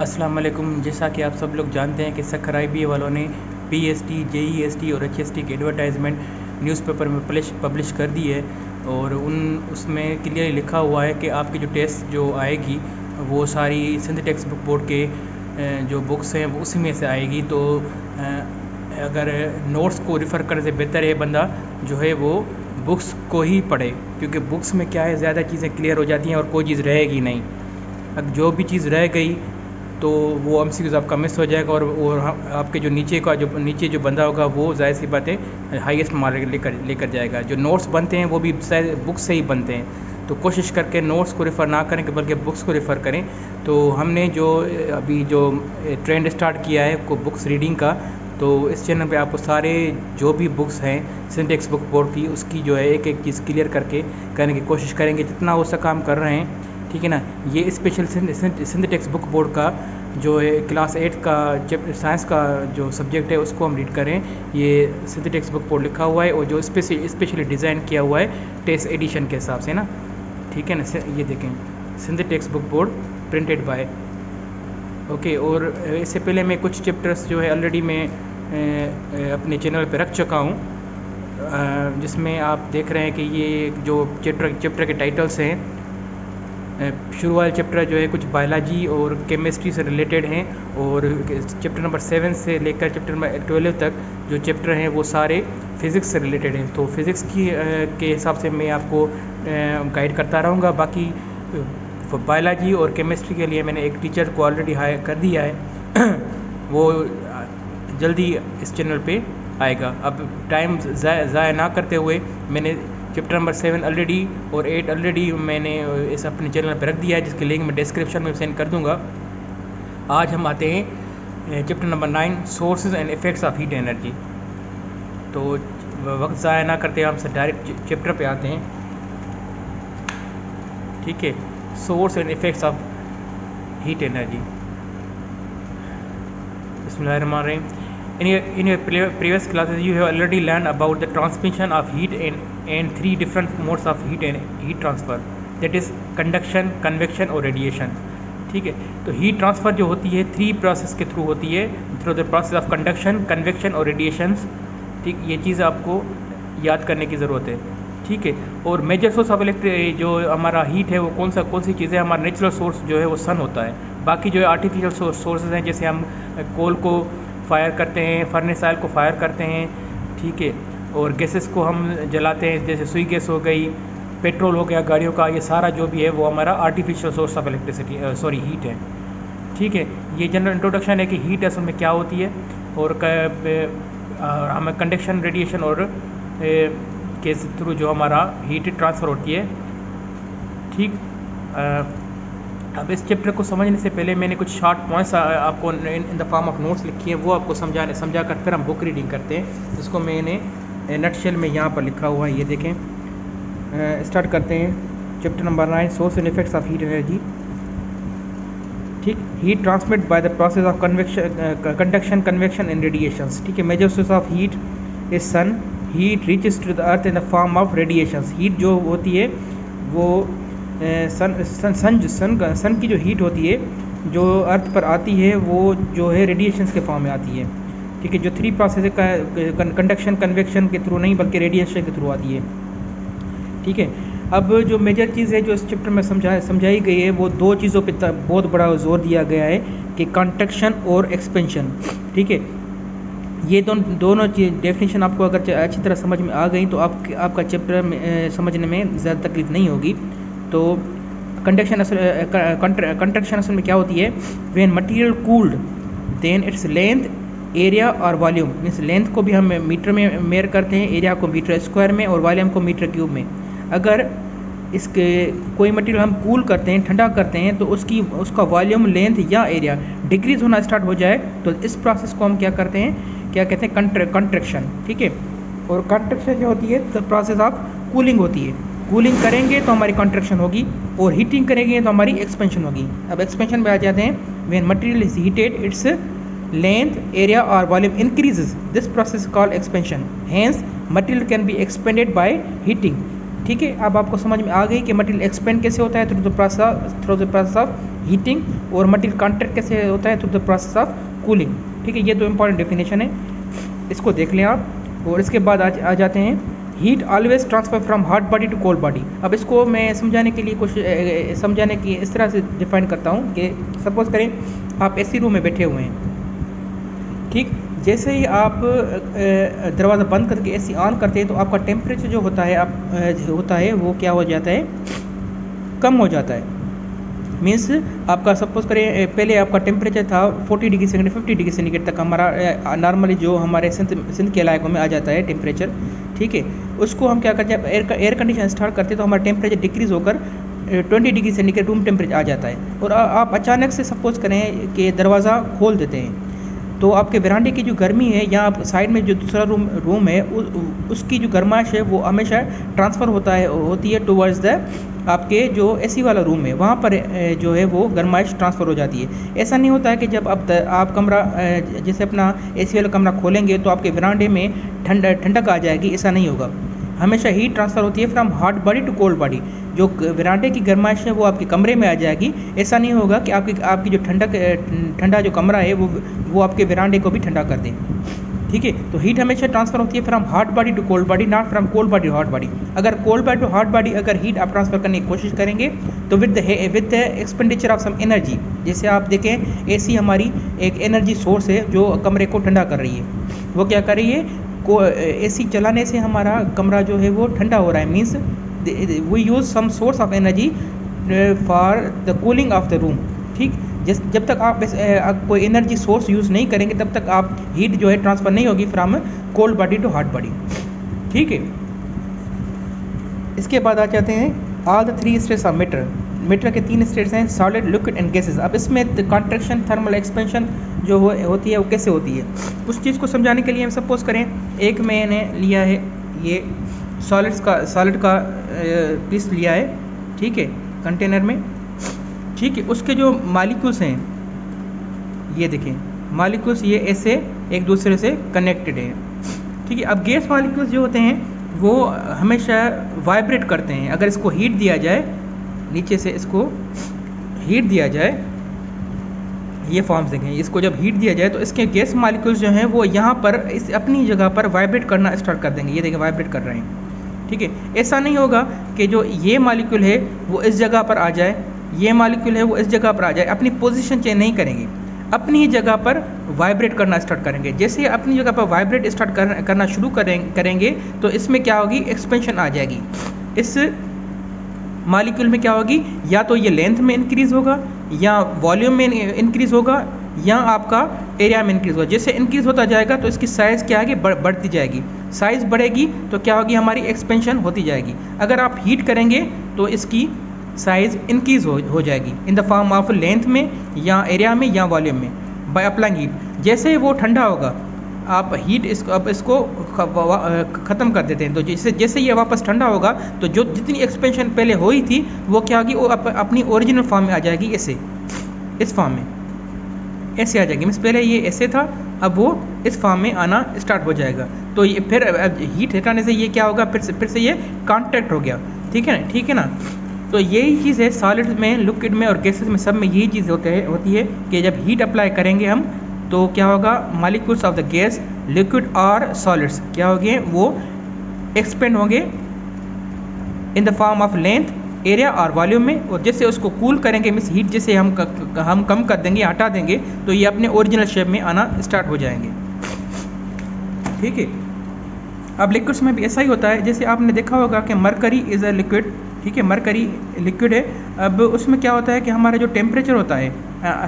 अस्सलाम वालेकुम। जैसा कि आप सब लोग जानते हैं कि सखराइबी वालों ने पीएसटी, जेईएसटी और एचएसटी की एडवर्टाइजमेंट न्यूज़पेपर में पब्लिश कर दी है और उसमें क्लियरली लिखा हुआ है कि आपकी जो टेस्ट जो आएगी वो सारी सिंध टेक्स्ट बुक बोर्ड के जो बुक्स हैं वो उसी में से आएगी। तो अगर नोट्स को रिफ़र करने से बेहतर है बंदा जो है वो बुक्स को ही पढ़े, क्योंकि बुक्स में क्या है, ज़्यादा चीज़ें क्लियर हो जाती हैं और कोई चीज़ रहेगी नहीं। अब जो भी चीज़ रह गई तो वो एमसीक्यूज़ आपका मिस हो जाएगा और आपके जो नीचे जो बंदा होगा वो ज़ाहिर सी बात है हाईएस्ट मार्क लेकर जाएगा। जो नोट्स बनते हैं वो भी शायद बुक्स से ही बनते हैं, तो कोशिश करके नोट्स को रेफ़र ना करें बल्कि बुक्स को रेफ़र करें। तो हमने जो अभी जो ट्रेंड स्टार्ट किया है को बुक्स रीडिंग का, तो इस चैनल पे आपको सारे जो भी बुक्स हैं सिंध टेक्स्ट बुक बोर्ड की उसकी जो है एक एक चीज़ क्लियर करके करने की कोशिश करेंगे, जितना वो सा काम कर रहे हैं, ठीक है ना। ये special Sindh text book board का जो है क्लास 8 का साइंस का जो सब्जेक्ट है उसको हम रीड करें। ये सिंध टेक्स्ट बुक बोर्ड लिखा हुआ है और जो स्पेशली डिज़ाइन किया हुआ है टेस्ट एडिशन के हिसाब से ना, ठीक है ना। ये देखें, Sindh text book board printed by, okay. और इससे पहले मैं कुछ चैप्टर्स जो है ऑलरेडी मैं अपने चैनल पे रख चुका हूँ, जिसमें आप देख रहे हैं कि ये जो चैप्टर के टाइटल्स हैं, शुरू वाले चैप्टर जो है कुछ बायोलॉजी और केमिस्ट्री से रिलेटेड हैं, और चैप्टर नंबर 7 से लेकर चैप्टर नंबर 12 तक जो चैप्टर हैं वो सारे फ़िज़िक्स से रिलेटेड हैं। तो फिज़िक्स के हिसाब से मैं आपको गाइड करता रहूँगा। बाकी बायोलॉजी और केमिस्ट्री के लिए मैंने एक टीचर को ऑलरेडी हायर कर दिया है वो जल्दी इस चैनल पे आएगा। अब टाइम ज़ाया ना करते हुए मैंने चैप्टर नंबर 7 ऑलरेडी और 8 ऑलरेडी मैंने इस अपने चैनल पर रख दिया है, जिसकी लिंक मैं डिस्क्रिप्शन में सेंड कर दूंगा। आज हम आते हैं chapter number 9, sources and effects of heat energy. तो वक्त ज़ाया ना करते हम डायरेक्ट चैप्टर पे आते हैं, ठीक है। Source and effects of heat energy. बिस्मिल्लाहिर्रहमानिर्रहीम। In your previous classes, you have already learned about the transmission of heat and three different modes of heat transfer, that is conduction, convection और radiation, ठीक है। तो heat transfer जो होती है 3 process के through होती है, through the process of conduction, convection और रेडिएशंस, ठीक। ये चीज़ आपको याद करने की ज़रूरत है, ठीक है। और मेजर सोर्स ऑफ इलेक्ट्रिक जो हमारा हीट है वो कौन सी चीज़ है, हमारा नेचुरल सोर्स जो है वो सन होता है। बाकी जो है आर्टिफिशियल सोर्सेज हैं, जैसे हम कोल को फायर करते हैं, फर्नेस ऑयल को फायर करते हैं, ठीक है। और गैसेस को हम जलाते हैं, जैसे सुई गैस हो गई, पेट्रोल हो गया गाड़ियों का, ये सारा जो भी है वो हमारा artificial source of electricity heat है, ठीक है। ये जनरल इंट्रोडक्शन है कि हीट असल में क्या होती है और हमें कंडक्शन, रेडिएशन और के थ्रू जो हमारा हीट ट्रांसफ़र होती है, ठीक। अब इस चैप्टर को समझने से पहले मैंने कुछ शॉर्ट पॉइंट्स आपको इन द फॉर्म ऑफ नोट्स लिखी हैं, वो आपको समझा कर फिर हम बुक रीडिंग करते हैं, जिसको मैंने नटशेल में यहाँ पर लिखा हुआ है। ये देखें, स्टार्ट करते हैं chapter number 9, source and effects of heat energy, ठीक। Heat transmit by the process of conduction, convection and radiations, ठीक है। Major source of heat is sun, heat reaches to the earth in the form of radiations. Heat जो होती है वो सन की जो heat होती है जो अर्थ पर आती है वो जो है रेडिएशंस के फॉर्म में आती है, ठीक है। जो 3 प्रोसेस है, कंडक्शन, कन्वेक्शन के थ्रू नहीं बल्कि रेडिएशन के थ्रू आती है, ठीक है। अब जो मेजर चीज़ है जो इस चैप्टर में समझाई गई है वो 2 चीज़ों पे बहुत बड़ा जोर दिया गया है कि कंट्रैक्शन और एक्सपेंशन, ठीक है। ये दोनों चीज़ डेफिनेशन आपको अगर अच्छी तरह समझ में आ गई तो आपका चैप्टर में समझने में ज़्यादा तकलीफ नहीं होगी। तो कंडक्शन कंट्रैक्शन असल में क्या होती है, when material cooled then its length, area और वॉल्यूम, मीन्स लेंथ को भी हम मीटर में मेयर करते हैं, एरिया को मीटर स्क्वायर में और वॉल्यूम को मीटर क्यूब में। अगर इसके कोई मटेरियल हम कूल करते हैं, ठंडा करते हैं, तो उसका वॉल्यूम, लेंथ या एरिया डिक्रीज होना स्टार्ट हो जाए तो इस प्रोसेस को हम क्या कहते हैं कंट्रैक्शन, ठीक है। और कंट्रैक्शन जो होती है तो प्रोसेस ऑफ कूलिंग होती है। कूलिंग करेंगे तो हमारी कंट्रैक्शन होगी और हीटिंग करेंगे तो हमारी एक्सपेंशन होगी। अब एक्सपेंशन पे आ जाते हैं, when material is heated its length, area और volume increases, this process called expansion, hence material can be expanded by heating. ठीक है, अब आपको समझ में आ गई कि मटेरियल एक्सपेंड कैसे होता है through the process of heating, और मटेरियल कॉन्ट्रैक्ट कैसे होता है through the process of cooling. ठीक है, ये दो इंपॉर्टेंट डेफिनेशन है, इसको देख लें आप। और इसके बाद आ जाते हैं heat always transfer from hot body to cold body. अब इसको मैं समझाने के लिए समझाने की इस तरह से डिफाइन करता हूँ कि सपोज करें आप एसी रूम में बैठे हुए हैं, ठीक, जैसे ही आप दरवाज़ा बंद करके एसी ऑन करते हैं तो आपका टेम्परेचर जो होता है वो क्या हो जाता है, कम हो जाता है। मीन्स आपका सपोज करें पहले आपका टेम्परेचर था 40 डिग्री सेंटीग्रेड 50 डिग्री सेंटीग्रेड तक हमारा नॉर्मली जो हमारे सिंध के इलाकों में आ जाता है टेम्परेचर। ठीक है, उसको हम क्या करते हैं, एयर कंडीशन स्टार्ट करते हैं तो हमारा टेम्परेचर डिक्रीज़ होकर 20 डिग्री सेंटीग्रेड रूम टेम्परेचर आ जाता है। और आप अचानक से सपोज करें कि दरवाज़ा खोल देते हैं तो आपके वरांडे की जो गर्मी है या आप साइड में जो दूसरा रूम है उसकी जो गर्माइश है वो हमेशा ट्रांसफ़र होती है टुवर्ड्स द आपके जो एसी वाला रूम है, वहाँ पर जो है वो गर्माइश ट्रांसफ़र हो जाती है। ऐसा नहीं होता है कि जब आप कमरा जैसे अपना एसी वाला कमरा खोलेंगे तो आपके वरांडे में ठंडक आ जाएगी, ऐसा नहीं होगा। हमेशा हीट ट्रांसफ़र होती है from hot body to cold body. जो वरांडे की गर्माइश है वो आपके कमरे में आ जाएगी। ऐसा नहीं होगा कि आपकी जो ठंडा जो कमरा है वो आपके वरांडे को भी ठंडा कर दे। ठीक है, तो हीट हमेशा ट्रांसफ़र होती है from hot body to cold body, not from cold body to hot body. अगर cold body to hot body अगर हीट आप ट्रांसफ़र करने की कोशिश करेंगे तो with the expenditure of some energy, जैसे आप देखें एसी हमारी एक एनर्जी सोर्स है जो कमरे को ठंडा कर रही है। वो क्या कर रही है, एसी चलाने से हमारा कमरा जो है वो ठंडा हो रहा है। Means we use some source of energy for the cooling of the room. ठीक, जब तक आप कोई एनर्जी सोर्स यूज़ नहीं करेंगे तब तक आप हीट जो है ट्रांसफ़र नहीं होगी from cold body to hot body. ठीक है, इसके बाद आ जाते हैं all the 3 states of matter के 3 स्टेट्स हैं, सॉलिड, लिक्विड एंड गैसेस। अब इसमें कॉन्ट्रैक्शन, थर्मल एक्सपेंशन जो होती है वो कैसे होती है, उस चीज़ को समझाने के लिए हम सपोज करें एक मैंने लिया है ये सॉलिड का पीस लिया है, ठीक है, कंटेनर में। ठीक है, उसके जो मॉलिक्यूल्स हैं ये देखें, मॉलिक्यूल्स ये ऐसे एक दूसरे से कनेक्टेड हैं। ठीक है, अब गैस मॉलिक्यूल्स जो होते हैं वो हमेशा वाइब्रेट करते हैं। अगर इसको हीट दिया जाए, नीचे से इसको हीट दिया जाए, ये फॉर्म्स देखें, इसको जब हीट दिया जाए तो इसके गैस मॉलिक्यूल्स जो हैं वो यहाँ पर इस अपनी जगह पर वाइब्रेट करना स्टार्ट कर देंगे। ये देखें वाइब्रेट कर रहे हैं। ठीक है, ऐसा नहीं होगा कि जो ये मॉलिक्यूल है वो इस जगह पर आ जाए, ये मॉलिक्यूल है वो इस जगह पर आ जाए, अपनी पोजीशन चेंज नहीं करेंगे, अपनी ही जगह पर वाइब्रेट करना स्टार्ट करेंगे। जैसे अपनी जगह पर वाइब्रेट स्टार्ट करना शुरू करेंगे तो इसमें क्या होगी, एक्सपेंशन आ जाएगी। इस मॉलिक्यूल में क्या होगी, या तो ये लेंथ में इंक्रीज़ होगा, या वॉल्यूम में इंक्रीज़ होगा, या आपका एरिया में इंक्रीज़ होगा। जैसे इंक्रीज़ होता जाएगा तो इसकी साइज़ क्या आगे बढ़ती जाएगी। साइज़ बढ़ेगी तो क्या होगी, हमारी एक्सपेंशन होती जाएगी। अगर आप हीट करेंगे तो इसकी साइज़ इंक्रीज़ हो जाएगी इन द फॉर्म ऑफ लेंथ में, या एरिया में, या वॉल्यूम में, बाय अप्लाइंग हीट। जैसे वो ठंडा होगा आप हीट इसको ख़त्म कर देते हैं, तो जैसे ये वापस ठंडा होगा तो जो जितनी एक्सपेंशन पहले हुई थी वो क्या होगी, वो अपनी ओरिजिनल फॉर्म में आ जाएगी। ऐसे इस फॉर्म में ऐसे आ जाएगी। मीन्स पहले ये ऐसे था, अब वो इस फॉर्म में आना स्टार्ट हो जाएगा। तो ये फिर हीट हटाने से ये क्या होगा, फिर से ये कॉन्टैक्ट हो गया। ठीक है ना, ठीक है ना। तो यही चीज़ है सॉलिड में, लिक्विड में और गैसेस में, सब में यही चीज़ होती है कि जब हीट अप्लाई करेंगे हम तो क्या होगा, molecules of the gas, liquid और सॉलिड्स क्या होंगे, वो एक्सपेंड होंगे इन the form of length, area और वॉल्यूम में। और जैसे उसको कूल करेंगे, मीन्स हीट जैसे हम कम कर देंगे, हटा देंगे, तो ये अपने ओरिजिनल शेप में आना स्टार्ट हो जाएंगे। ठीक है, अब लिक्विड्स में भी ऐसा ही होता है। जैसे आपने देखा होगा कि मरकरी इज़ अ लिक्विड। ठीक है, मरकरी लिक्विड है। अब उसमें क्या होता है कि हमारा जो टेम्परेचर होता है,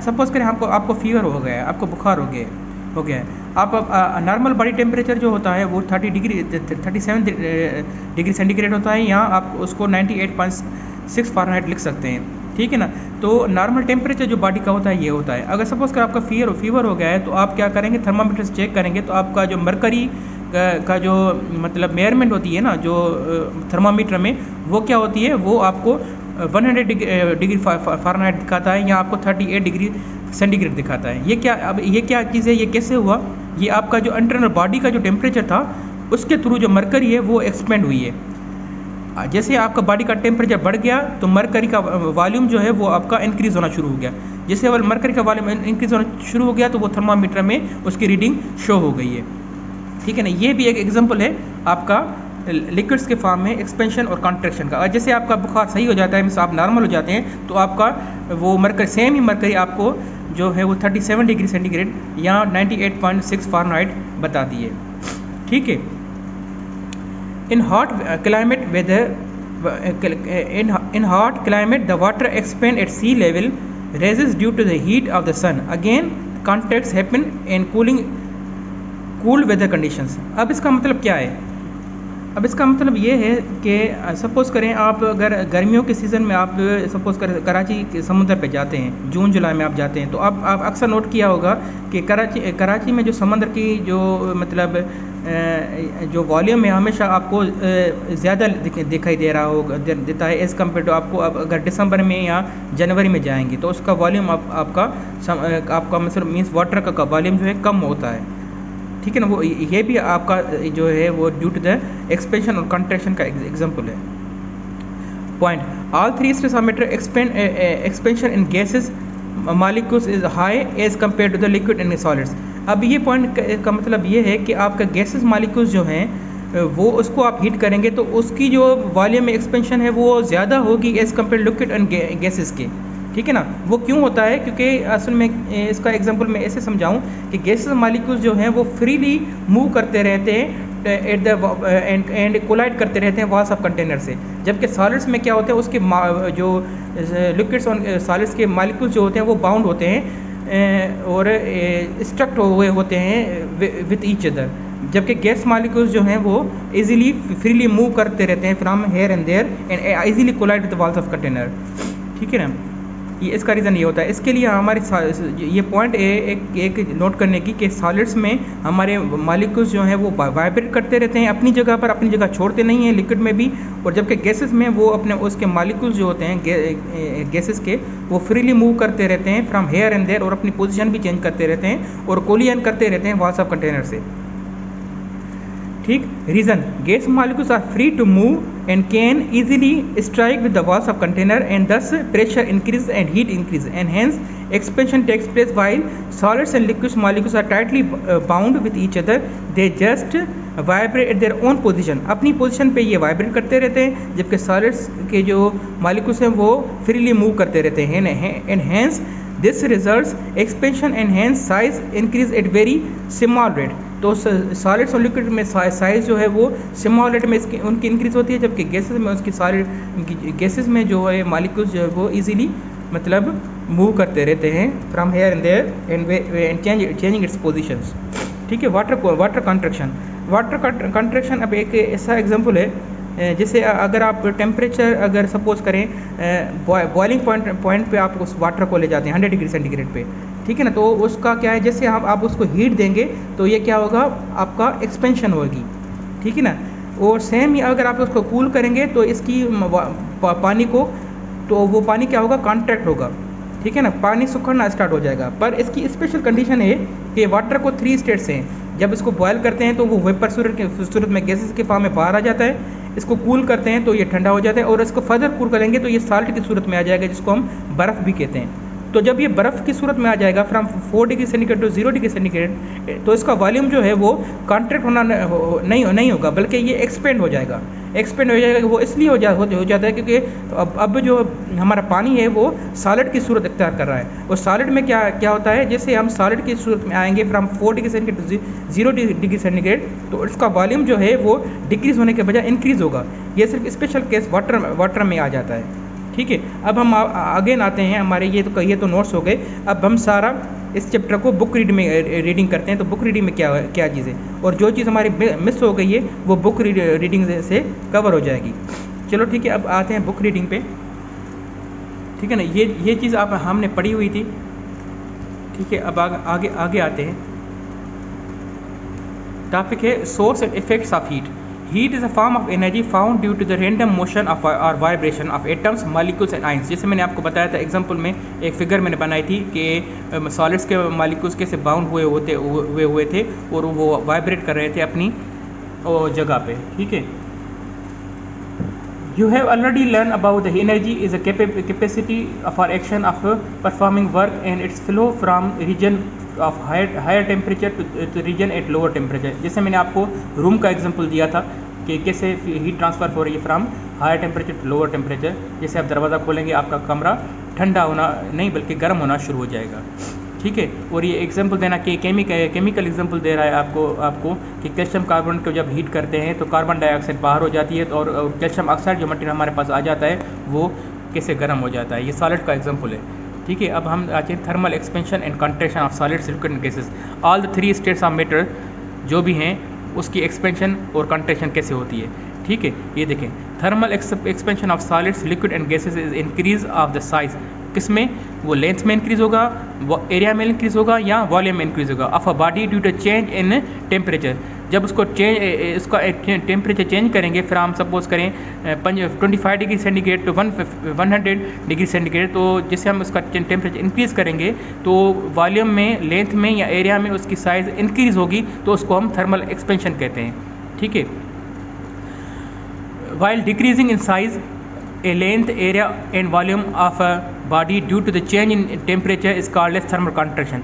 सपोज करें आपको फीवर हो गया है, आपको बुखार हो गया है, आप नॉर्मल बॉडी टेम्परेचर जो होता है वो 37 डिग्री सेंटीग्रेड होता है, यहाँ आप उसको 98.6 फ़ारेनहाइट लिख सकते हैं। ठीक है ना। तो नॉर्मल टेम्परेचर जो बॉडी का होता है ये होता है। अगर सपोज कर आपका फीवर हो गया है तो आप क्या करेंगे, थर्मामीटर से चेक करेंगे तो आपका जो मरकरी का जो मतलब मेजरमेंट होती है ना, जो थर्मामीटर में, वो क्या होती है, वो आपको 100 डिग्री फ़ारेनहाइट दिखाता है, या आपको 38 डिग्री सेंटीग्रेड दिखाता है। ये क्या चीज़ है, ये कैसे हुआ, ये आपका जो इंटरनल बॉडी का जो टेम्परेचर था उसके थ्रू जो मरकरी है वो एक्सपेंड हुई है। जैसे आपका बॉडी का टेम्परेचर बढ़ गया तो मरकरी का वॉल्यूम जो है वो आपका इंक्रीज़ होना शुरू हो गया। जैसे अगर मरकरी का वॉल्यूम इंक्रीज़ होना शुरू हो गया तो वो थर्मामीटर में उसकी रीडिंग शो हो गई है। ठीक है ना, ये भी एक एग्जांपल है आपका लिक्विड्स के फॉर्म में एक्सपेंशन और कॉन्ट्रैक्शन का। जैसे आपका बुखार सही हो जाता है, मीन्स आप नॉर्मल हो जाते हैं, तो आपका वो मरकरी सेम ही मरकरी आपको जो है वो 37 डिग्री सेंटीग्रेड या 98.6 फ़ारेनहाइट बताती है। ठीक है। In hot climate weather in hot climate the water expand at sea level rises due to the heat of the sun. Again contacts happen in cool weather conditions. अब इसका मतलब क्या है? अब इसका मतलब ये है कि सपोज़ करें आप अगर गर्मियों के सीज़न में आप सपोज़ करें कराची के समुद्र पे जाते हैं, जून जुलाई में आप जाते हैं, तो आप अक्सर नोट किया होगा कि कराची में जो समुद्र की जो मतलब जो वॉल्यूम है हमेशा आपको ज़्यादा दिखाई दे रहा होगा देता है एज़ कम्पेयर टू आपको अगर दिसंबर में या जनवरी में जाएंगे तो उसका वॉल्यूम आपका मतलब मीन्स वाटर का वॉल्यूम जो है कम होता है। ठीक है ना, वो ये भी आपका जो है वो ड्यू टू द एक्सपेंशन और कॉन्ट्रैक्शन का एग्जांपल है। पॉइंट, ऑल थ्री स्ट्रेसोमीटर expansion in gases molecules is high as compare to the liquid and solids. अब ये पॉइंट का मतलब ये है कि आपका गैसेस मॉलिक्यूल्स जो हैं वो उसको आप हीट करेंगे तो उसकी जो वॉल्यूम एक्सपेंशन है वो ज़्यादा होगी as compare liquid and gases के। ठीक है ना, वो क्यों होता है? क्योंकि असल में इसका एग्जांपल मैं ऐसे समझाऊं कि गैसेस मॉलिक्यूल्स जो हैं वो फ्रीली मूव करते रहते हैं एट द एंड कोलाइड करते रहते हैं वॉल्स ऑफ कंटेनर से, जबकि सॉलिड्स में क्या होता है उसके जो लिक्विड्स और सॉलिड्स के मॉलिक्यूल्स जो होते हैं वो बाउंड होते हैं और स्ट्रक्ट हुए होते हैं विथ ईच अदर, जबकि गैस मॉलिक्यूल्स जो हैं वो इजीली फ्रीली मूव करते रहते हैं from here and there and easily collide with the walls of container. ठीक है ना, ये इसका रीज़न ये होता है। इसके लिए हमारे ये पॉइंट एक नोट करने की कि सॉलिड्स में हमारे मॉलिक्यूल्स जो हैं वो वाइब्रेट करते रहते हैं अपनी जगह पर, अपनी जगह छोड़ते नहीं हैं लिक्विड में भी, और जबकि गैसेस में वो अपने उसके मॉलिक्यूल्स जो होते हैं गैसेस के वो फ्रीली मूव करते रहते हैं फ्रॉम हेयर एंड देयर और अपनी पोजीशन भी चेंज करते रहते हैं और कोलिजन करते रहते हैं वॉल्स ऑफ कंटेनर से। ठीक, reason, gas molecules are free to move and can easily strike with the walls of container and thus pressure increase and heat increase and hence expansion takes place while solids and liquids molecules are tightly bound with each other. They just vibrate at their own position. अपनी position पे ये vibrate करते रहते हैं, जबकि solids के जो molecules हैं वो फ्रीली मूव करते रहते हैं and hence this results expansion and hence size increase at very small rate. तो सॉलिड्स और लिक्विड में साइज़ जो है वो स्मॉल रेट में उनकी इंक्रीज़ होती है, जबकि गैसेस में उसकी गैसेस में जो है मॉलिक्यूल्स जो है वो इजीली मतलब मूव करते रहते हैं from here and there and changing its positions. ठीक है। वाटर कंट्रैक्शन अब एक ऐसा एग्जांपल है जैसे अगर आप टेम्परेचर अगर सपोज करें बॉइलिंग पॉइंट पे आप उस वाटर को ले जाते हैं 100 डिग्री सेंटीग्रेड पे, ठीक है ना, तो उसका क्या है जैसे आप उसको हीट देंगे तो ये क्या होगा आपका एक्सपेंशन होगी, ठीक है ना। और सेम ही अगर आप उसको कूल करेंगे तो इसकी पानी को तो वो पानी क्या होगा कॉन्ट्रैक्ट होगा, ठीक है ना, पानी सुखड़ना स्टार्ट हो जाएगा। पर इसकी स्पेशल कंडीशन है कि वाटर को 3 स्टेट्स हैं, जब इसको बॉयल करते हैं तो वो वेपर सूरत में गैसेस के फॉर्म में बाहर आ जाता है, इसको कूल करते हैं तो ये ठंडा हो जाता है, और इसको फर्दर कूल करेंगे तो ये साल्ट की सूरत में आ जाएगा जिसको हम बर्फ़ भी कहते हैं। तो जब ये बर्फ़ की सूरत में आ जाएगा from 4 degree centigrade to 0 degree centigrade, तो इसका वॉल्यूम जो है वो कॉन्ट्रैक्ट होना नहीं होगा, बल्कि ये एक्सपेंड हो जाएगा। वो इसलिए हो जाता है क्योंकि अब जो हमारा पानी है वो सॉलिड की सूरत इख्तियार कर रहा है। और सॉलिड में क्या होता है, जैसे हम सॉलिड की सूरत में आएंगे from 4 degree centigrade to 0 degree centigrade, तो इसका वॉल्यूम जो है वो डिक्रीज़ होने के बजाय इंक्रीज़ होगा। ये सिर्फ स्पेशल केस वाटर में आ जाता है, ठीक है। अब हम अगेन आते हैं हमारे ये तो नोट्स हो गए। अब हम सारा इस चैप्टर को बुक रीडिंग करते हैं। तो बुक रीडिंग में क्या चीज़ है, और जो चीज़ हमारी मिस हो गई है वो बुक रीडिंग से कवर हो जाएगी। चलो ठीक है, अब आते हैं बुक रीडिंग पे, ठीक है ना। ये चीज़ हमने पढ़ी हुई थी, ठीक है। अब आगे आते हैं। टॉपिक है source and effects of heat. Heat is a form of energy found due to the random motion of or vibration of atoms, molecules and ions। जैसे मैंने आपको बताया था एग्जांपल में, एक फिगर मैंने बनाई थी कि सॉलिड्स के मॉलिक्यूल्स कैसे बाउंड हुए थे और वो वाइब्रेट कर रहे थे अपनी जगह पे, ठीक है। You have already learned about the energy is a capacity for action of performing work and its flow from region of higher temperature to region at lower temperature. जैसे मैंने आपको रूम का एग्जांपल दिया था कि कैसे हीट ट्रांसफ़र हो रही है from higher temperature to lower temperature. जैसे आप दरवाज़ा खोलेंगे आपका कमरा ठंडा होना नहीं बल्कि गर्म होना शुरू हो जाएगा, ठीक है। और ये एग्जांपल देना कि केमिकल एग्जांपल दे रहा है आपको कि कैल्शियम कार्बन को जब हीट करते हैं तो कार्बन डाइऑक्साइड बाहर हो जाती है और कैल्शियम ऑक्साइड जो मटेरियल हमारे पास आ जाता है वो कैसे गर्म हो जाता है। ये सॉलिड का एग्जांपल है, ठीक है। अब हम आते हैं thermal expansion and contraction of solids, liquid and gases. All the 3 states of matter जो भी हैं उसकी एक्सपेंशन और कंट्रेक्शन कैसे होती है, ठीक है। ये देखें, thermal expansion of solids, liquid and gases is increase of the size. किसमें? वो लेंथ में इंक्रीज होगा, वो एरिया में इंक्रीज होगा या वॉल्यूम में इंक्रीज होगा of a body due to change in temperature. जब उसका टेम्परेचर चेंज करेंगे, फिर हम सपोज करें 25 degree centigrade to 100 degree centigrade, तो जैसे हम उसका टेम्परेचर इंक्रीज़ करेंगे तो वॉल्यूम में, लेंथ में या एरिया में उसकी साइज़ इंक्रीज़ होगी, तो उसको हम थर्मल एक्सपेंशन कहते हैं, ठीक है। While decreasing in size a length, area and volume of a body due to the change in temperature is called as thermal contraction.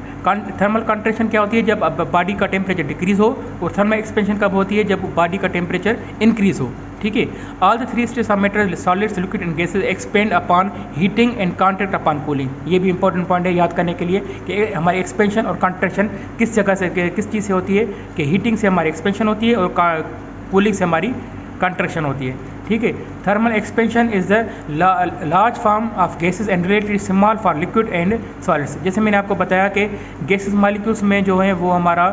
Thermal contraction क्या होती है? जब बॉडी का टेम्परेचर डिक्रीज हो, और थर्मल एक्सपेंशन कब होती है? जब बॉडी का टेम्परेचर इंक्रीज हो, ठीक है। All the 3 states of matter, solids, liquid and gases expand upon heating and contract upon cooling. ये भी इंपॉर्टेंट पॉइंट है याद करने के लिए कि हमारी एक्सपेंशन और कॉन्ट्रैक्शन किस जगह से, किस चीज़ से होती है, कि हीटिंग से हमारी एक्सपेंशन होती है और कूलिंग से हमारी कंट्रैक्शन होती है, ठीक है। Thermal expansion is the large form of gases and relatively small for liquid and solids. जैसे मैंने आपको बताया कि गैसेस मॉलिक्यूल्स में जो है वो हमारा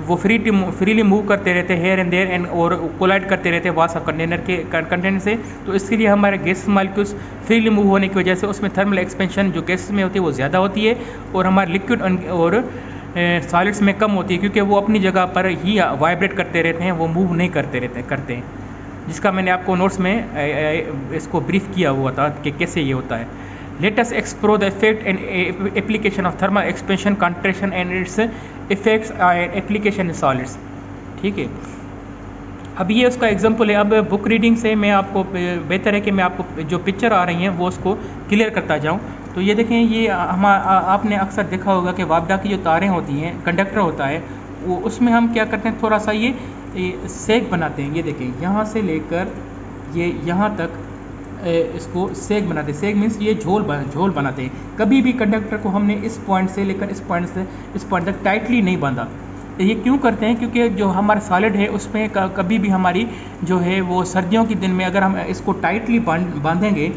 वो फ्रीली मूव करते रहते हैं हेयर एंड देयर एंड और कोलाइड करते रहते हैं वास ऑफ कंटेनर के कंटेंट से, तो इसके लिए हमारे गैसेस मॉलिक्यूल्स फ्रीली मूव होने की वजह से उसमें थर्मल एक्सपेंशन जो गैसेस में होती है वो ज़्यादा होती है और हमारे लिक्विड और सॉलिड्स में कम होती है, क्योंकि वो अपनी जगह पर ही वाइब्रेट करते रहते हैं, वो मूव नहीं करते हैं, जिसका मैंने आपको नोट्स में इसको ब्रीफ किया हुआ था कि कैसे ये होता है। Let us explore the effect and application of thermal expansion, contraction and it's effects and application in solids, ठीक है। अब ये उसका एग्जांपल है। अब बुक रीडिंग से मैं आपको बेहतर है कि मैं आपको जो पिक्चर आ रही हैं वो उसको क्लियर करता जाऊँ। तो ये देखें, ये आपने अक्सर देखा होगा कि वापडा की जो तारें होती हैं, कंडक्टर होता है, वो उसमें हम क्या करते हैं, थोड़ा सा ये सेक बनाते हैं। ये देखें, यहाँ से लेकर ये यहाँ तक इसको सेक बनाते हैं। सेक मीन्स ये झोल बनाते हैं। कभी भी कंडक्टर को हमने इस पॉइंट से लेकर इस पॉइंट तक टाइटली नहीं बांधा। ये क्यों करते हैं? क्योंकि जो हमारा सॉलिड है उसमें कभी भी हमारी जो है वो सर्दियों के दिन में अगर हम इसको टाइटली बांधेंगे,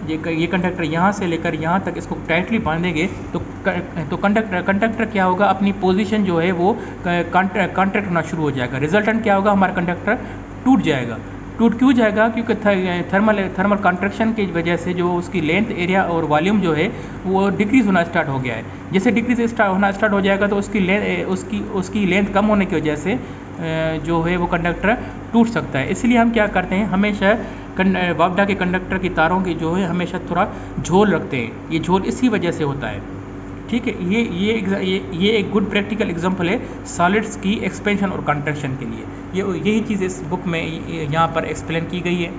ये कंडक्टर यहाँ से लेकर यहाँ तक इसको टाइटली बांधेंगे तो कंडक्टर क्या होगा, अपनी पोजीशन जो है वो कॉन्ट्रैक्ट होना शुरू हो जाएगा। रिजल्टेंट क्या होगा, हमारा कंडक्टर टूट जाएगा। टूट क्यों जाएगा? क्योंकि थर्मल कॉन्ट्रैक्शन की वजह से जो उसकी लेंथ, एरिया और वॉल्यूम जो है वो डिक्रीज़ होना स्टार्ट हो गया है। जैसे डिक्रीज होना स्टार्ट हो जाएगा तो उसकी लेंथ कम होने की वजह से जो है वो कंडक्टर टूट सकता है। इसलिए हम क्या करते हैं, हमेशा वापडा के कंडक्टर की तारों की जो है हमेशा थोड़ा झोल रखते हैं। ये झोल इसी वजह से होता है, ठीक है। ये एक गुड प्रैक्टिकल एग्जांपल है सॉलिड्स की एक्सपेंशन और कंट्रैक्शन के लिए। यही चीज़ इस बुक में यहाँ पर एक्सप्लेन की गई है,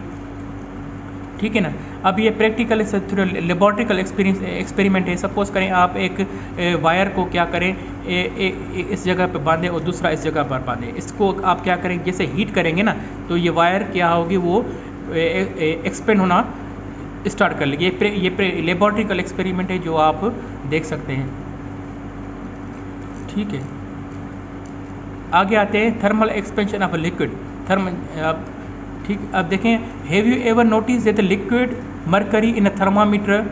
ठीक है ना। अब ये प्रैक्टिकल लेबोरेटरिकल एक्सपेरिमेंट है। सपोज करें आप एक वायर को क्या करें, इस जगह पर बांधें और दूसरा इस जगह पर बांधें। इसको आप क्या करें, जैसे हीट करेंगे ना तो ये वायर क्या होगी, वो एक्सपेंड होना स्टार्ट कर लेगी। ये लेबोरेटरिकल एक्सपेरिमेंट है जो आप देख सकते हैं, ठीक है। आगे आते हैं thermal expansion of a liquid. ठीक, अब देखें, have you ever notice that the liquid mercury in a thermometer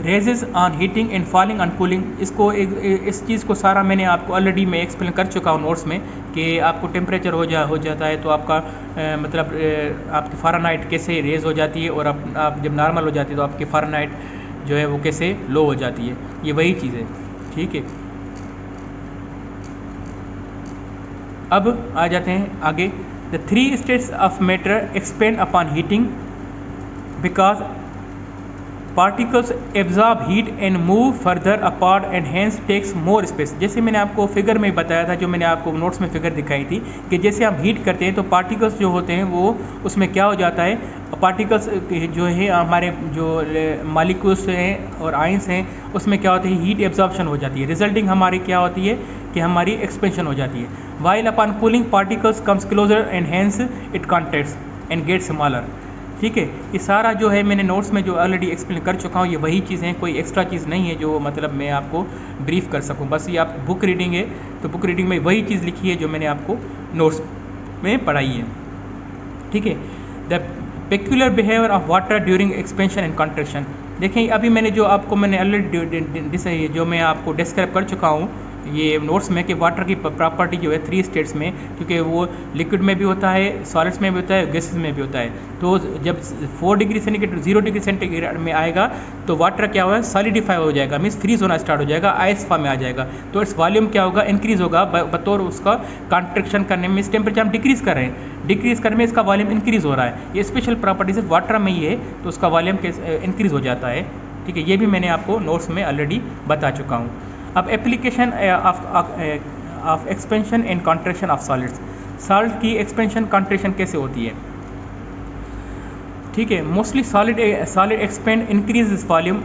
raises on heating and falling on cooling. इस चीज़ को सारा मैंने आपको ऑलरेडी मैं एक्सप्लेन कर चुका हूँ नोट्स में कि आपको टेम्परेचर हो जाता है तो आपका मतलब आपकी फ़ारेनहाइट कैसे रेज हो जाती है और आप जब नॉर्मल हो जाती है तो आपकी फ़ारेनहाइट जो है वो कैसे लो हो जाती है। ये वही चीज़ है, ठीक है। अब आ जाते हैं आगे। The 3 states of matter expand upon heating because particles absorb heat and move further apart and hence takes more space. जैसे मैंने आपको फिगर में बताया था, जो मैंने आपको नोट्स में फिगर दिखाई थी, कि जैसे हम हीट करते हैं तो पार्टिकल्स जो होते हैं वो उसमें क्या हो जाता है, पार्टिकल्स जो है हमारे जो मॉलिक्यूल्स हैं और आयंस हैं उसमें क्या होती है, हीट एब्जॉर्प्शन हो जाती है। रिजल्टिंग हमारी क्या होती है कि हमारी एक्सपेंशन हो जाती है। While upon cooling particles comes closer and hence it contracts and get smaller. ठीक है, ये सारा जो है मैंने नोट्स में जो ऑलरेडी एक्सप्लेन कर चुका हूँ, ये वही चीज़ें, कोई एक्स्ट्रा चीज़ नहीं है जो मतलब मैं आपको ब्रीफ कर सकूँ। बस ये आप बुक रीडिंग है तो बुक रीडिंग में वही चीज़ लिखी है जो मैंने आपको नोट्स में पढ़ाई है। ठीक है, the peculiar behaviour of water during expansion and contraction. देखें अभी मैंने जो आपको मैंने ऑलरेडी जो मैं आपको डिस्क्राइब कर चुका हूँ ये नोट्स में कि वाटर की प्रॉपर्टी जो है 3 स्टेट्स में, क्योंकि वो लिक्विड में भी होता है, सॉलिड्स में भी होता है, गैसेस में भी होता है। तो जब 4 डिग्री सेंटीग्रेड 0 डिग्री सेंटीग्रेड में आएगा तो वाटर क्या होगा, सॉलिडिफाई हो जाएगा, मीन्स फ्रीज होना स्टार्ट हो जाएगा, आइस फॉर्म में आ जाएगा। तो इट्स वॉल्यूम क्या होगा, इंक्रीज होगा बतौर उसका कॉन्ट्रैक्शन करने में। इस टेम्परेचर हम डिक्रीज कर रहे हैं, डिक्रीज करने में इसका वॉल्यूम इंक्रीज हो रहा है। ये स्पेशल प्रॉपर्टी सिर्फ वाटर में ही है तो उसका वॉल्यूम इंक्रीज हो जाता है। ठीक है, ये भी मैंने आपको नोट्स में ऑलरेडी बता चुका हूँ। अब application of expansion and contraction of solids. Solid की एक्सपेंशन कॉन्ट्रैक्शन कैसे होती है? ठीक है, mostly solid expand increase its volume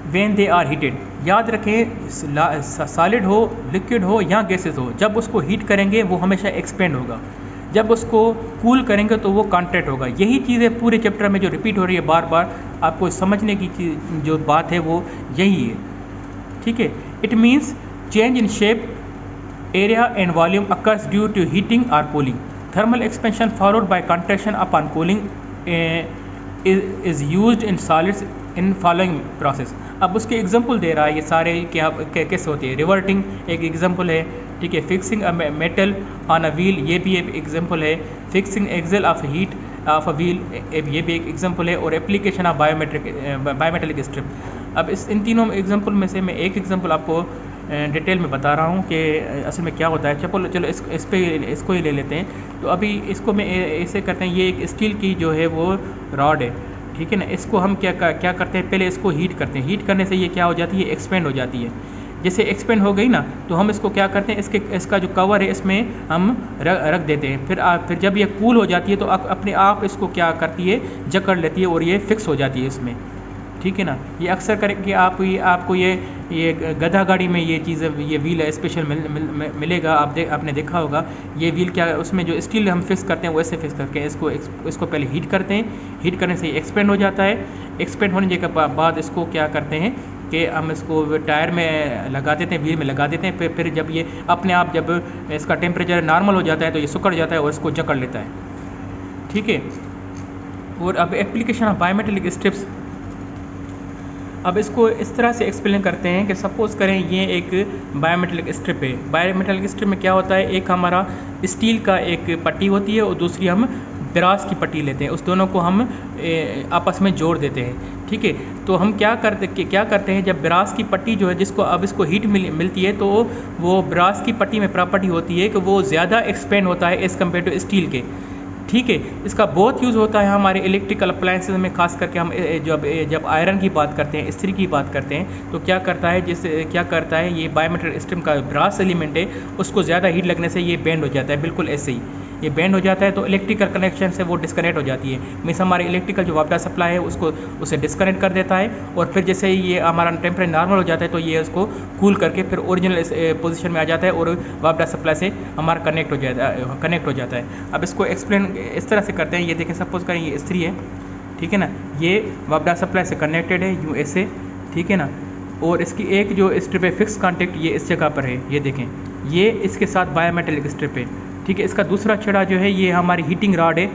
when they are heated. याद रखें, सॉलिड हो, लिक्विड हो या गैसेस हो, जब उसको हीट करेंगे वो हमेशा एक्सपेंड होगा, जब उसको कूल करेंगे तो वो कॉन्ट्रैक्ट होगा। यही चीज़ें पूरे चैप्टर में जो रिपीट हो रही है बार बार, आपको समझने की जो बात है वो यही है। ठीक है, it means change in shape, area and volume occurs due to heating और cooling. Thermal expansion followed by contraction upon cooling is used in solids in following process. अब उसके एग्जांपल दे रहा है, ये सारे क्या कैसे होती है। रिवर्टिंग एक एग्जांपल है, ठीक है। Fixing a metal on a wheel, ये भी एक एग्जांपल है। Fixing axle of heat of a wheel, ये भी एक एग्जांपल है। और एप्लीकेशन ऑफ बायोमेटेलिक स्ट्रिप। अब इन तीनों एग्जांपल में से मैं एक एग्जांपल आपको डिटेल में बता रहा हूँ कि असल में क्या होता है। चलो इसको ही ले लेते हैं। तो अभी इसको मैं ऐसे करते हैं, ये एक स्टील की जो है वो रॉड है, ठीक है ना। इसको हम क्या करते हैं, पहले इसको हीट करते हैं। हीट करने से ये क्या हो जाती है, एक्सपेंड हो जाती है। जैसे एक्सपेंड हो गई ना, तो हम इसको क्या करते हैं, इसका जो कवर है इसमें हम रख देते हैं। फिर जब ये कूल हो जाती है तो अपने आप इसको क्या करती है, जकड़ लेती है और ये फिक्स हो जाती है इसमें, ठीक है ना। ये अक्सर करके आपको ये गधा गाड़ी में ये चीज़, ये व्हील है स्पेशल मिलेगा। आपने देखा होगा। ये व्हील क्या है, उसमें जो स्टील हम फिक्स करते हैं वैसे फिक्स करके इसको पहले हीट करते हैं। हीट करने से ये एक्सपेंड हो जाता है। एक्सपेंड होने के बाद इसको क्या करते हैं कि हम इसको टायर में लगा देते हैं, व्हील में लगा देते हैं। फिर जब ये अपने आप जब इसका टेम्परेचर नॉर्मल हो जाता है तो ये सुकड़ जाता है और इसको जकड़ लेता है, ठीक है। और अब एप्लीकेशन ऑफ बायोमेटेलिक स्ट्रिप्स, अब इसको इस तरह से एक्सप्लेन करते हैं कि सपोज़ करें ये एक बायोमेटेलिक स्ट्रिप है। बायोमेटेलिक स्ट्रिप में क्या होता है, एक हमारा स्टील का एक पट्टी होती है और दूसरी हम ब्रास की पट्टी लेते हैं। उस दोनों को हम आपस में जोड़ देते हैं, ठीक है। तो हम क्या करते हैं, जब ब्रास की पट्टी जो है जिसको अब इसको हीट मिलती है तो वो ब्रास की पट्टी में प्रॉपर्टी होती है कि वो ज़्यादा एक्सपेंड होता है एज़ कम्पेयर टू स्टील के, ठीक है। इसका बहुत यूज़ होता है हमारे इलेक्ट्रिकल अप्लायंसेस में, खास करके हम जब आयरन की बात करते हैं, इस्त्री की बात करते हैं, तो क्या करता है ये बायोमेटेलिक स्ट्रिप का ब्रास एलिमेंट है, उसको ज़्यादा हीट लगने से ये बेंड हो जाता है। बिल्कुल ऐसे ही ये बेंड हो जाता है तो इलेक्ट्रिकल कनेक्शन से वो डिस्कनेक्ट हो जाती है। मीन्स हमारे इलेक्ट्रिकल जो वाटर सप्लाई है उसे डिस्कनेक्ट कर देता है। और फिर जैसे ही ये हमारा टेम्परेचर नॉर्मल हो जाता है तो ये उसको कूल करके फिर ओरिजिनल पोजीशन में आ जाता है और वाटर सप्लाई से हमारा कनेक्ट हो जाता है। अब इसको एक्सप्लेन इस तरह से करते हैं। ये देखें, सपोज करें ये स्त्री है, ठीक है ना। ये वाटर सप्लाई से कनेक्टेड है यूँ ऐसे, ठीक है ना। और इसकी एक जो स्ट्रिप है फिक्स कॉन्टेक्ट ये इस जगह पर है, ये देखें, ये इसके साथ बायोमेटेलिक स्ट्रिप है, ठीक है। इसका दूसरा छड़ा जो है ये हमारी हीटिंग रॉड है,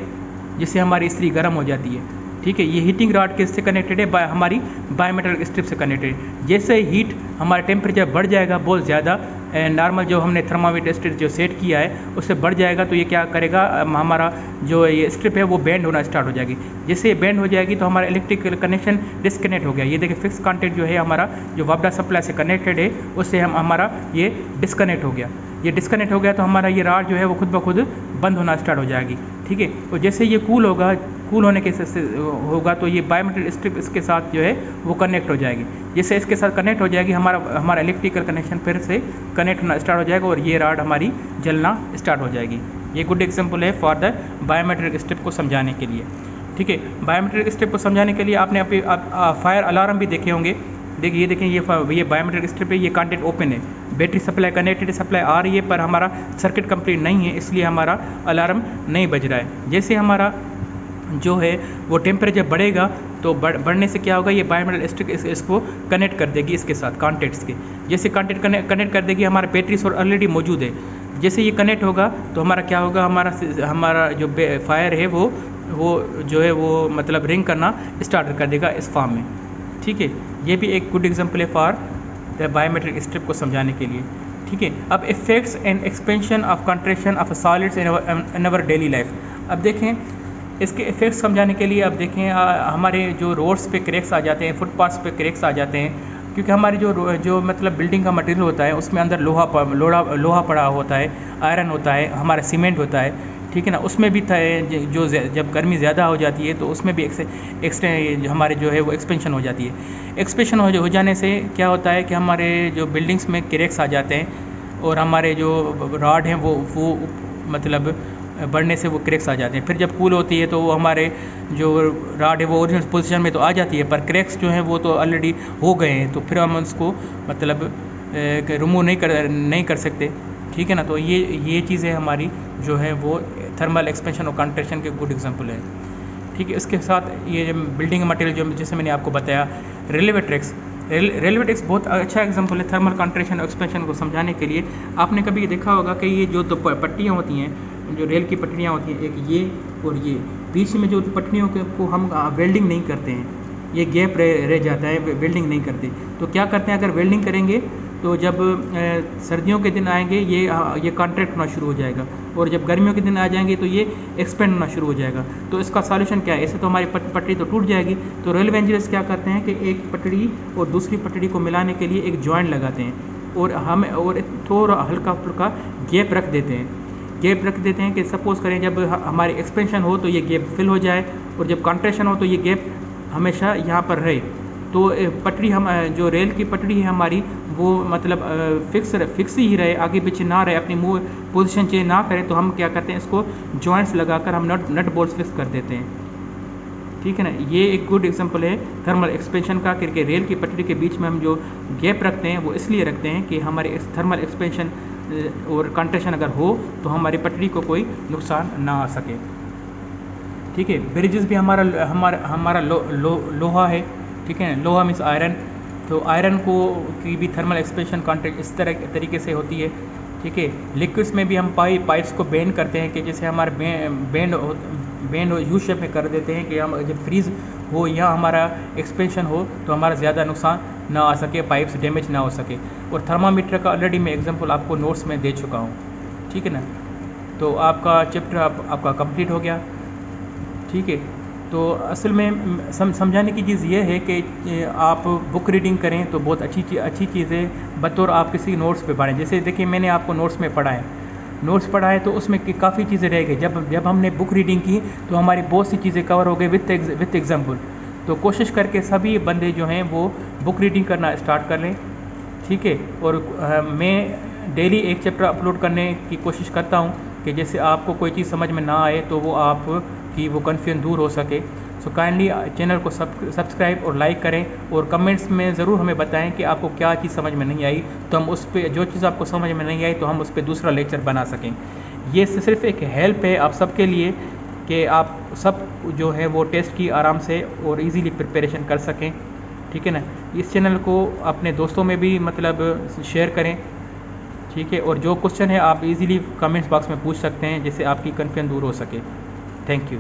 जिससे हमारी इस्त्री गर्म हो जाती है, ठीक है। ये हीटिंग रॉड किससे कनेक्टेड है, हमारी बायोमेटेलिक स्ट्रिप से कनेक्टेड है। जैसे हीट हमारा टेम्परेचर बढ़ जाएगा बहुत ज़्यादा, नॉर्मल जो हमने थर्मामीटर जो सेट किया है उससे बढ़ जाएगा, तो ये क्या करेगा, हमारा जो ये स्ट्रिप है वो बेंड होना स्टार्ट हो जाएगी। जैसे ये बेंड हो जाएगी तो हमारा इलेक्ट्रिकल कनेक्शन डिस्कनेक्ट हो गया। ये देखिए फिक्स कॉन्टेक्ट जो है हमारा जो वाटर सप्लाई से कनेक्टेड है उससे हमारा ये डिस्कनेक्ट हो गया। ये डिस्कनेक्ट हो गया तो हमारा ये राड जो है वो खुद ब खुद बंद होना स्टार्ट हो जाएगी, ठीक है। और जैसे ये कूल होगा, कूल होने के होगा तो ये बायोमेट्रिक स्ट्रिप इसके साथ जो है वो कनेक्ट हो जाएगी। जैसे इसके साथ कनेक्ट हो जाएगी हमारा इलेक्ट्रिकल कनेक्शन फिर से कनेक्ट होना स्टार्ट हो जाएगा और ये राड हमारी जलना स्टार्ट हो जाएगी। ये गुड एग्जांपल है फॉर द बायोमेट्रिक स्ट्रिप को समझाने के लिए, ठीक है। बायोमेट्रिक स्ट्रिप को समझाने के लिए आपने फायर अलार्म भी देखे होंगे। देखिए, ये देखें, ये बायोमेट्रिक स्ट्रिप है, ये कॉन्टैक्ट ओपन है, बैटरी सप्लाई कनेक्टेड सप्लाई आ रही है, पर हमारा सर्किट कंप्लीट नहीं है, इसलिए हमारा अलार्म नहीं बज रहा है। जैसे हमारा जो है वो टेम्परेचर बढ़ेगा तो बढ़ने से क्या होगा, ये बायोमेट्रिक स्ट्रिप इसको कनेक्ट कर देगी इसके साथ कॉन्टैक्ट्स के। जैसे कॉन्टैक्ट कनेक्ट कर देगी, हमारा बैटरी सोर्स ऑलरेडी मौजूद है। जैसे ये कनेक्ट होगा तो हमारा क्या होगा, हमारा जो फायर है वो जो है वो मतलब रिंग करना स्टार्ट कर देगा इस फॉर्म में, ठीक है। ये भी एक गुड एग्जांपल है फॉर द बायोमेट्रिक स्ट्रिप को समझाने के लिए, ठीक है। अब effects and expansion of contraction of solids in our daily life. अब देखें इसके इफेक्ट्स समझाने के लिए, अब देखें हमारे जो रोड्स पे क्रैक्स आ जाते हैं, फुटपाथ्स पे क्रैक्स आ जाते हैं, क्योंकि हमारी जो मतलब बिल्डिंग का मटेरियल होता है उसमें अंदर लोहा पड़ा होता है, आयरन होता है, हमारा सीमेंट होता है, ठीक है ना। उसमें भी जो जब गर्मी ज़्यादा हो जाती है तो उसमें भी हमारे जो है वो एक्सपेंशन हो जाती है। एक्सपेंशन हो जाने से क्या होता है कि हमारे जो बिल्डिंग्स में क्रैक्स आ जाते हैं और हमारे जो रॉड हैं वो मतलब बढ़ने से वो क्रैक्स आ जाते हैं। फिर जब कूल होती है तो वो हमारे जो रॉड है वो ओरिजिनल पोजीशन में तो आ जाती है, पर क्रैक्स जो हैं वो तो ऑलरेडी हो गए हैं, तो फिर हम उसको मतलब रिमूव नहीं कर सकते, ठीक है ना। तो ये चीज़ें हमारी जो है वो थर्मल एक्सपेंशन और कंट्रैक्शन के गुड एग्जांपल है, ठीक है। इसके साथ ये बिल्डिंग मटेरियल जो जैसे मैंने आपको बताया, रेलवे ट्रैक्स बहुत अच्छा एग्जांपल है थर्मल कंट्रैक्शन और एक्सपेंशन को समझाने के लिए। आपने कभी देखा होगा कि ये जो पट्टियाँ होती हैं, जो रेल की पटरियाँ होती हैं, एक ये और ये बीच में जो पटरियों को हम वेल्डिंग नहीं करते हैं, ये गैप रह जाता है, वेल्डिंग नहीं करते। तो क्या करते हैं, अगर वेल्डिंग करेंगे तो जब सर्दियों के दिन आएंगे ये कॉन्ट्रैक्ट होना शुरू हो जाएगा, और जब गर्मियों के दिन आ जाएंगे तो ये एक्सपेंड होना शुरू हो जाएगा। तो इसका सॉल्यूशन क्या है, ऐसे तो हमारी पटरी तो टूट जाएगी। तो रेलवे इंजीनियर्स क्या करते हैं कि एक पटरी और दूसरी पटरी को मिलाने के लिए एक जॉइंट लगाते हैं और थोड़ा हल्का फुल्का गैप रख देते हैं कि सपोज़ करें जब हमारी एक्सपेंशन हो तो ये गैप फिल हो जाए, और जब कॉन्ट्रैक्शन हो तो ये गैप हमेशा यहाँ पर रहे। तो पटरी जो रेल की पटरी है हमारी वो मतलब फिक्स ही रहे, आगे पीछे ना रहे, अपनी पोजीशन चेंज ना करे। तो हम क्या करते हैं, इसको जॉइंट्स लगाकर हम नट बोल्ट्स फिक्स कर देते हैं, ठीक है ना। ये एक गुड एग्जांपल है थर्मल एक्सपेंशन का, क्योंकि रेल की पटरी के बीच में हम जो गैप रखते हैं वो इसलिए रखते हैं कि हमारे थर्मल एक्सपेंशन और कंट्रैक्शन अगर हो तो हमारी पटरी को कोई नुकसान ना आ सके, ठीक है। ब्रिजेस भी हमारा लोहा है, ठीक है। लोहा मीन्स आयरन, तो आयरन की भी थर्मल एक्सपेंशन कॉन्ट्रैक्ट इस तरीके से होती है, ठीक है। लिक्विड्स में भी हम पाइप्स को बेंड करते हैं कि जैसे हमारे बेंड यू शेप में कर देते हैं कि हम जब फ्रीज हो या हमारा एक्सपेंशन हो तो हमारा ज़्यादा नुकसान ना आ सके, पाइप्स डैमेज ना हो सके। और थर्मामीटर का ऑलरेडी मैं एग्जांपल आपको नोट्स में दे चुका हूँ, ठीक है ना। तो आपका चैप्टर आपका कंप्लीट हो गया, ठीक है। तो असल में समझाने की चीज़ ये है कि आप बुक रीडिंग करें तो बहुत अच्छी चीज़ें बतौर आप किसी नोट्स पे पढ़ें। जैसे देखिए मैंने आपको नोट्स में पढ़ा है तो उसमें काफ़ी चीज़ें रह गई। जब हमने बुक रीडिंग की तो हमारी बहुत सी चीज़ें कवर हो गई विथ एग्जाम्पल। तो कोशिश करके सभी बंदे जो हैं वो बुक रीडिंग करना स्टार्ट कर लें, ठीक है। और मैं डेली एक चैप्टर अपलोड करने की कोशिश करता हूँ कि जैसे आपको कोई चीज़ समझ में ना आए तो वो आपकी वो कन्फ्यूजन दूर हो सके। सो काइंडली चैनल को सब्सक्राइब और लाइक करें, और कमेंट्स में ज़रूर हमें बताएं कि आपको क्या चीज़ समझ में नहीं आई, तो हम उस पर जो चीज़ आपको समझ में नहीं आई तो हम उस पर दूसरा लेक्चर बना सकें। ये सिर्फ एक हेल्प है आप सबके लिए कि आप सब जो है वो टेस्ट की आराम से और इजीली प्रिपरेशन कर सकें, ठीक है ना। इस चैनल को अपने दोस्तों में भी मतलब शेयर करें, ठीक है। और जो क्वेश्चन है आप इजीली कमेंट्स बॉक्स में पूछ सकते हैं जिससे आपकी कन्फ्यूजन दूर हो सके। Thank you.